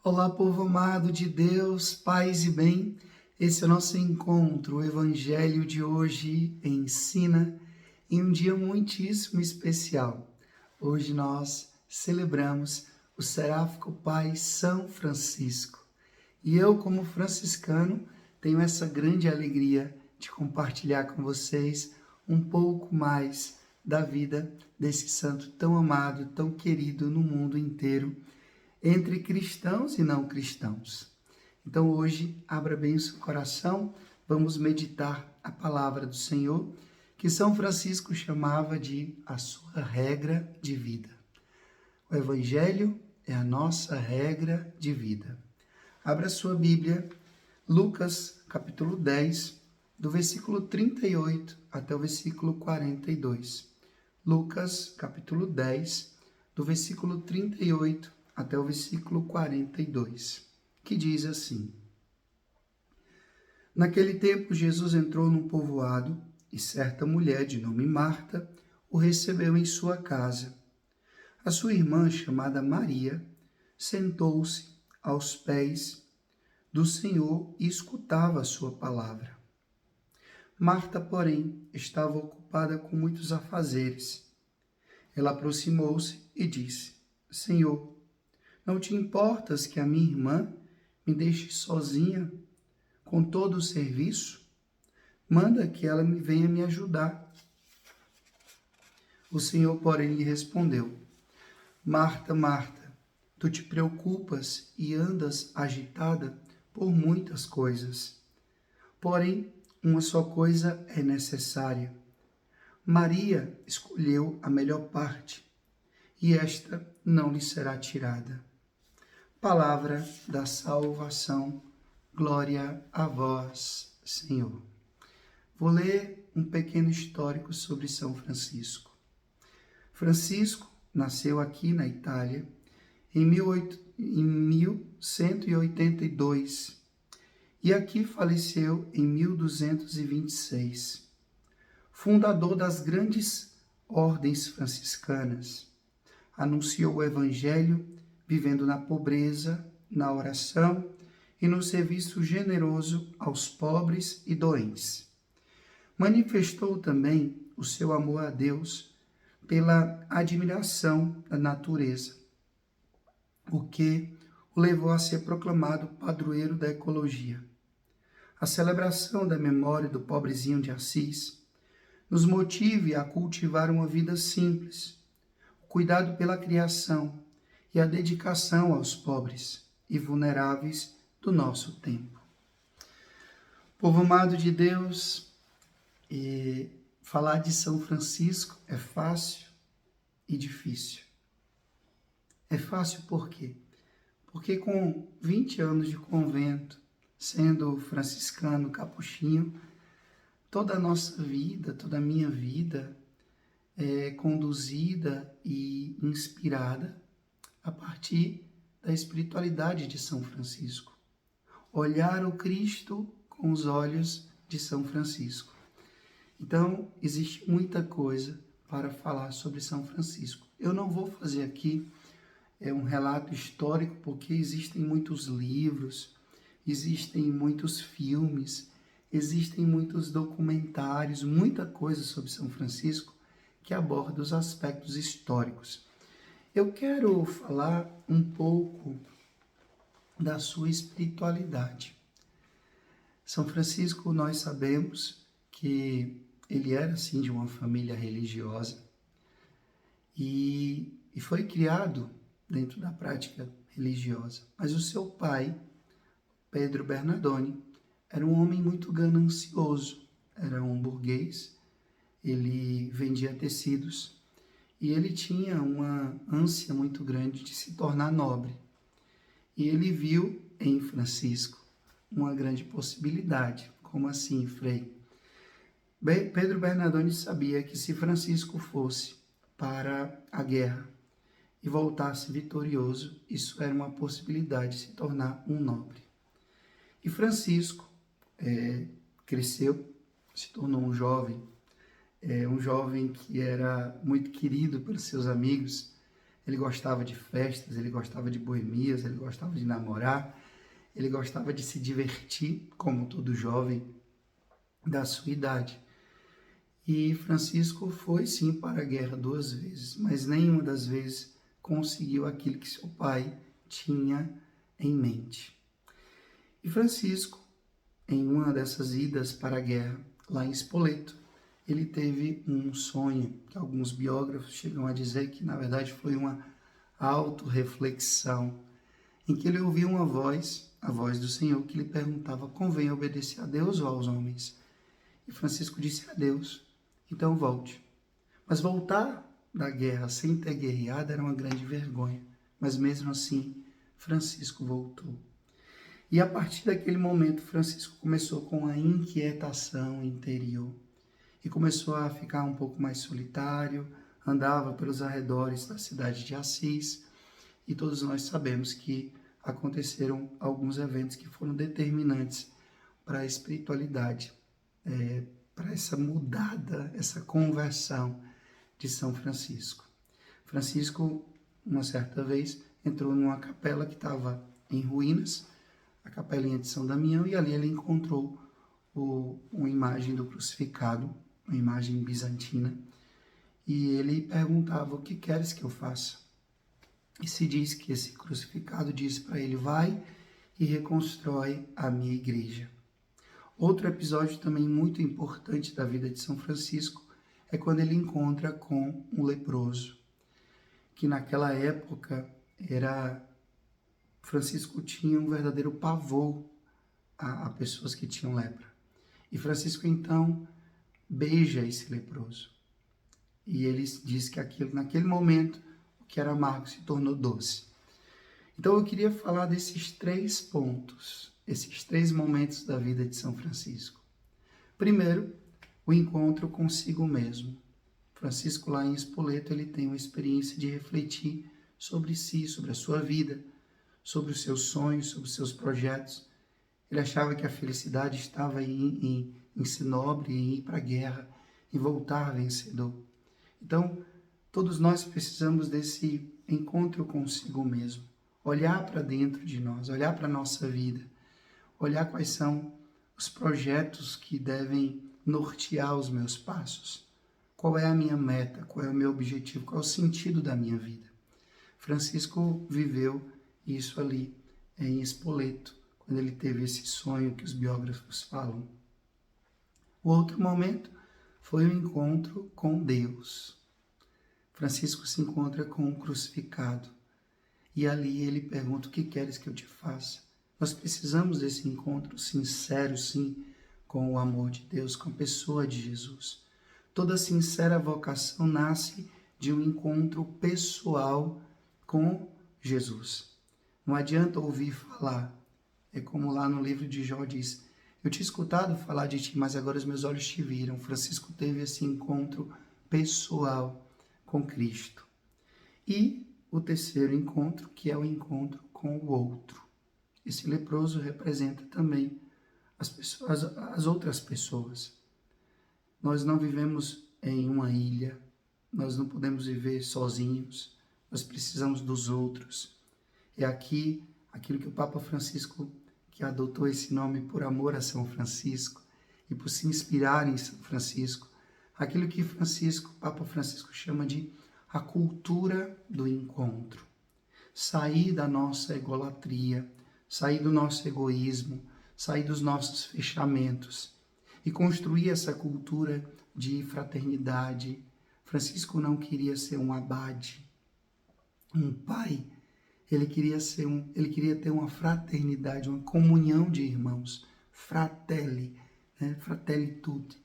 Olá, povo amado de Deus, paz e bem. Esse é o nosso encontro. O Evangelho de hoje ensina em um dia muitíssimo especial. Hoje nós celebramos o seráfico Pai São Francisco. E eu, como franciscano, tenho essa grande alegria de compartilhar com vocês um pouco mais da vida desse santo tão amado, tão querido no mundo inteiro, entre cristãos e não cristãos. Então hoje, abra bem o seu coração, vamos meditar a palavra do Senhor, que São Francisco chamava de a sua regra de vida. O Evangelho é a nossa regra de vida. Abra sua Bíblia, Lucas capítulo 10, do versículo 38 até o versículo 42. Lucas capítulo 10, do versículo 38 até o versículo 42, que diz assim: Naquele tempo, Jesus entrou num povoado e certa mulher de nome Marta o recebeu em sua casa. A sua irmã, chamada Maria, sentou-se aos pés do Senhor e escutava a sua palavra. Marta, porém, estava ocupada com muitos afazeres. Ela aproximou-se e disse: Senhor, não te importas que a minha irmã me deixe sozinha com todo o serviço? Manda que ela venha me ajudar. O Senhor, porém, lhe respondeu: Marta, Marta, tu te preocupas e andas agitada por muitas coisas. Porém, uma só coisa é necessária. Maria escolheu a melhor parte, e esta não lhe será tirada. Palavra da salvação, glória a vós, Senhor. Vou ler um pequeno histórico sobre São Francisco. Francisco nasceu aqui na Itália em 1182 e aqui faleceu em 1226. Fundador das grandes ordens franciscanas, anunciou o Evangelho vivendo na pobreza, na oração e no serviço generoso aos pobres e doentes. Manifestou também o seu amor a Deus pela admiração da natureza, o que o levou a ser proclamado padroeiro da ecologia. A celebração da memória do pobrezinho de Assis nos motive a cultivar uma vida simples, o cuidado pela criação e a dedicação aos pobres e vulneráveis do nosso tempo. Povo amado de Deus, falar de São Francisco é fácil e difícil. É fácil por quê? Porque com 20 anos de convento, sendo franciscano capuchinho, toda a nossa vida, toda a minha vida é conduzida e inspirada a partir da espiritualidade de São Francisco. Olhar o Cristo com os olhos de São Francisco. Então, existe muita coisa para falar sobre São Francisco. Eu não vou fazer aqui um relato histórico, porque existem muitos livros, existem muitos filmes, existem muitos documentários, muita coisa sobre São Francisco que aborda os aspectos históricos. Eu quero falar um pouco da sua espiritualidade. São Francisco, nós sabemos que ele era, assim, de uma família religiosa e foi criado dentro da prática religiosa. Mas o seu pai, Pedro Bernardoni, era um homem muito ganancioso, era um burguês, ele vendia tecidos e ele tinha uma ânsia muito grande de se tornar nobre. E ele viu em Francisco uma grande possibilidade. Como assim, Frei? Pedro Bernardoni sabia que se Francisco fosse para a guerra e voltasse vitorioso, isso era uma possibilidade de se tornar um nobre. E Francisco cresceu, se tornou um jovem que era muito querido pelos seus amigos, Ele gostava de festas, ele gostava de boemias, ele gostava de namorar, ele gostava de se divertir, como todo jovem da sua idade. E Francisco foi sim para a guerra 2 vezes, mas nenhuma das vezes conseguiu aquilo que seu pai tinha em mente. E Francisco, em uma dessas idas para a guerra, lá em Spoleto, ele teve um sonho, que alguns biógrafos chegam a dizer que na verdade foi uma autorreflexão, em que ele ouviu uma voz, a voz do Senhor, que lhe perguntava: convém obedecer a Deus ou aos homens? E Francisco disse: a Deus. Então volte. Mas voltar da guerra sem ter guerreado era uma grande vergonha. Mas mesmo assim, Francisco voltou. E a partir daquele momento, Francisco começou com a inquietação interior. E começou a ficar um pouco mais solitário, andava pelos arredores da cidade de Assis. E todos nós sabemos que aconteceram alguns eventos que foram determinantes para a espiritualidade, para essa mudada, essa conversão de São Francisco. Francisco, uma certa vez, entrou numa capela que estava em ruínas, a capelinha de São Damião, e ali ele encontrou uma imagem do crucificado, uma imagem bizantina, e ele perguntava: o que queres que eu faça? E se diz que esse crucificado disse para ele: vai e reconstrói a minha igreja. Outro episódio também muito importante da vida de São Francisco é quando ele encontra com um leproso, que naquela época Francisco tinha um verdadeiro pavor a pessoas que tinham lepra. E Francisco então beija esse leproso. E ele diz que naquele momento, o que era amargo se tornou doce. Então eu queria falar desses 3 pontos, esses 3 momentos da vida de São Francisco. Primeiro, o encontro consigo mesmo. Francisco, lá em Spoleto, ele tem uma experiência de refletir sobre si, sobre a sua vida, sobre os seus sonhos, sobre os seus projetos. Ele achava que a felicidade estava em ser nobre, em ir para a guerra, em voltar vencedor. Então, todos nós precisamos desse encontro consigo mesmo. Olhar para dentro de nós, olhar para a nossa vida, olhar quais são os projetos que devem nortear os meus passos. Qual é a minha meta? Qual é o meu objetivo? Qual é o sentido da minha vida? Francisco viveu isso ali em Spoleto, quando ele teve esse sonho que os biógrafos falam. O outro momento foi o encontro com Deus. Francisco se encontra com o crucificado e ali ele pergunta: o que queres que eu te faça? Nós precisamos desse encontro sincero, sim, com o amor de Deus, com a pessoa de Jesus. Toda sincera vocação nasce de um encontro pessoal com Jesus. Não adianta ouvir falar. É como lá no livro de Jó diz: eu tinha escutado falar de ti, mas agora os meus olhos te viram. Francisco teve esse encontro pessoal com Cristo. E o terceiro encontro, que é o encontro com o outro. Esse leproso representa também as outras pessoas. Nós não vivemos em uma ilha, nós não podemos viver sozinhos, nós precisamos dos outros. É aqui aquilo que o Papa Francisco, que adotou esse nome por amor a São Francisco e por se inspirar em São Francisco, aquilo que Papa Francisco chama de a cultura do encontro. Sair da nossa egolatria, sair do nosso egoísmo, sair dos nossos fechamentos e construir essa cultura de fraternidade. Francisco não queria ser um abade, um pai. Ele queria ter uma fraternidade, uma comunhão de irmãos, fratelli, né? Fratelli tutti.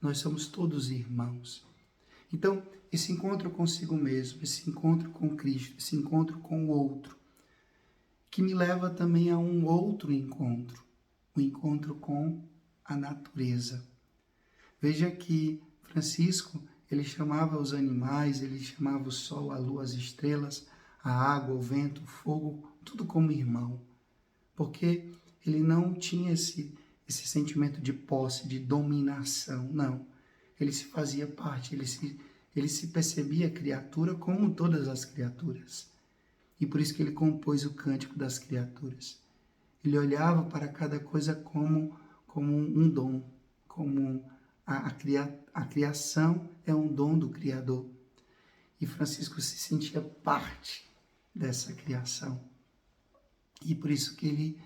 Nós somos todos irmãos. Então, esse encontro consigo mesmo, esse encontro com Cristo, esse encontro com o outro, que me leva também a um outro encontro, o encontro com a natureza. Veja que Francisco, ele chamava os animais, ele chamava o sol, a lua, as estrelas, a água, o vento, o fogo, tudo como irmão. Porque ele não tinha esse sentimento de posse, de dominação, não. Ele se fazia parte, ele se Ele se percebia criatura como todas as criaturas. E por isso que ele compôs o Cântico das Criaturas. Ele olhava para cada coisa como um dom, como a criação é um dom do Criador. E Francisco se sentia parte dessa criação. E por isso que ele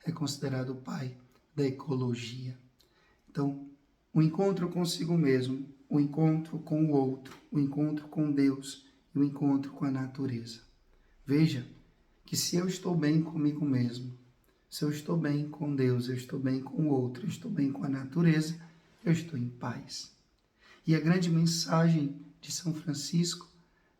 é considerado o pai da ecologia. Então, o encontro consigo mesmo, o encontro com o outro, o encontro com Deus e o encontro com a natureza. Veja que se eu estou bem comigo mesmo, se eu estou bem com Deus, eu estou bem com o outro, eu estou bem com a natureza, eu estou em paz. E a grande mensagem de São Francisco,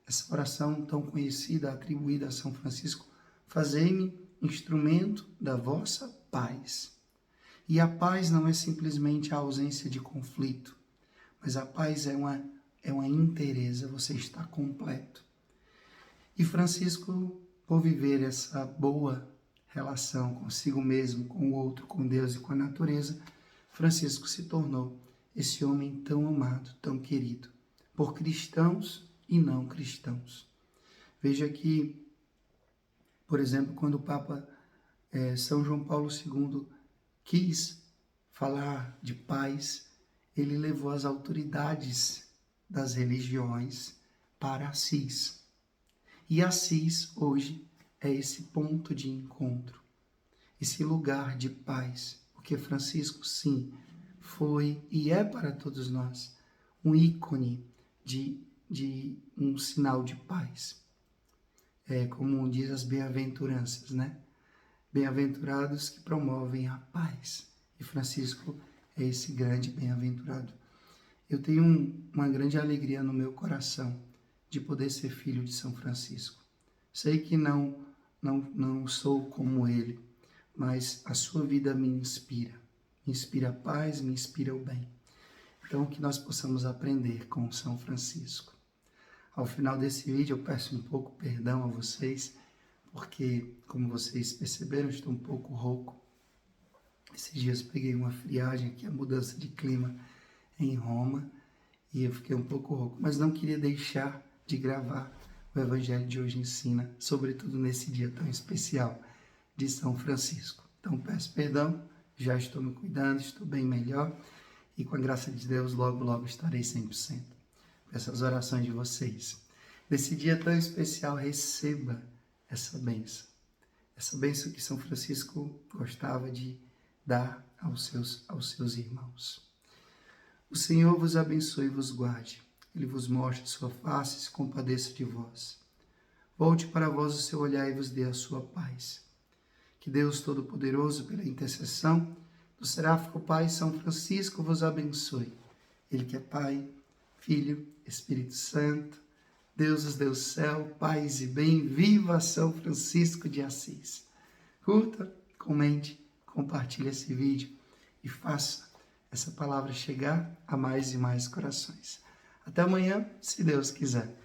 essa oração tão conhecida, atribuída a São Francisco, fazei-me instrumento da vossa paz. E a paz não é simplesmente a ausência de conflito, mas a paz é uma inteireza, você está completo. E Francisco, por viver essa boa relação consigo mesmo, com o outro, com Deus e com a natureza, Francisco se tornou esse homem tão amado, tão querido, por cristãos e não cristãos. Veja que, por exemplo, quando o Papa São João Paulo II quis falar de paz, ele levou as autoridades das religiões para Assis. E Assis, hoje, é esse ponto de encontro, esse lugar de paz, porque Francisco, sim, foi e é para todos nós um ícone de um sinal de paz. É como diz as bem-aventuranças, né? Bem-aventurados que promovem a paz. E Francisco é esse grande bem-aventurado. Eu tenho uma grande alegria no meu coração de poder ser filho de São Francisco. Sei que não sou como ele, mas a sua vida me inspira a paz, me inspira o bem. Então, que nós possamos aprender com São Francisco. Ao final desse vídeo, eu peço um pouco perdão a vocês, porque, como vocês perceberam, estou um pouco rouco. Esses dias peguei uma friagem aqui, a mudança de clima em Roma, e eu fiquei um pouco rouco, mas não queria deixar de gravar o Evangelho de hoje ensina, sobretudo nesse dia tão especial de São Francisco. Então peço perdão, já estou me cuidando, estou bem melhor e com a graça de Deus logo, logo estarei 100%. Peço as orações de vocês. Nesse dia tão especial, receba essa bênção que São Francisco gostava de dar aos seus irmãos. O Senhor vos abençoe e vos guarde. Ele vos mostre sua face e se compadeça de vós. Volte para vós o seu olhar e vos dê a sua paz. Que Deus Todo-Poderoso, pela intercessão do Seráfico Pai São Francisco, vos abençoe. Ele que é Pai, Filho, Espírito Santo, Deus do céu, paz e bem. Viva São Francisco de Assis. Curta, comente, compartilhe esse vídeo e faça essa palavra chegar a mais e mais corações. Até amanhã, se Deus quiser.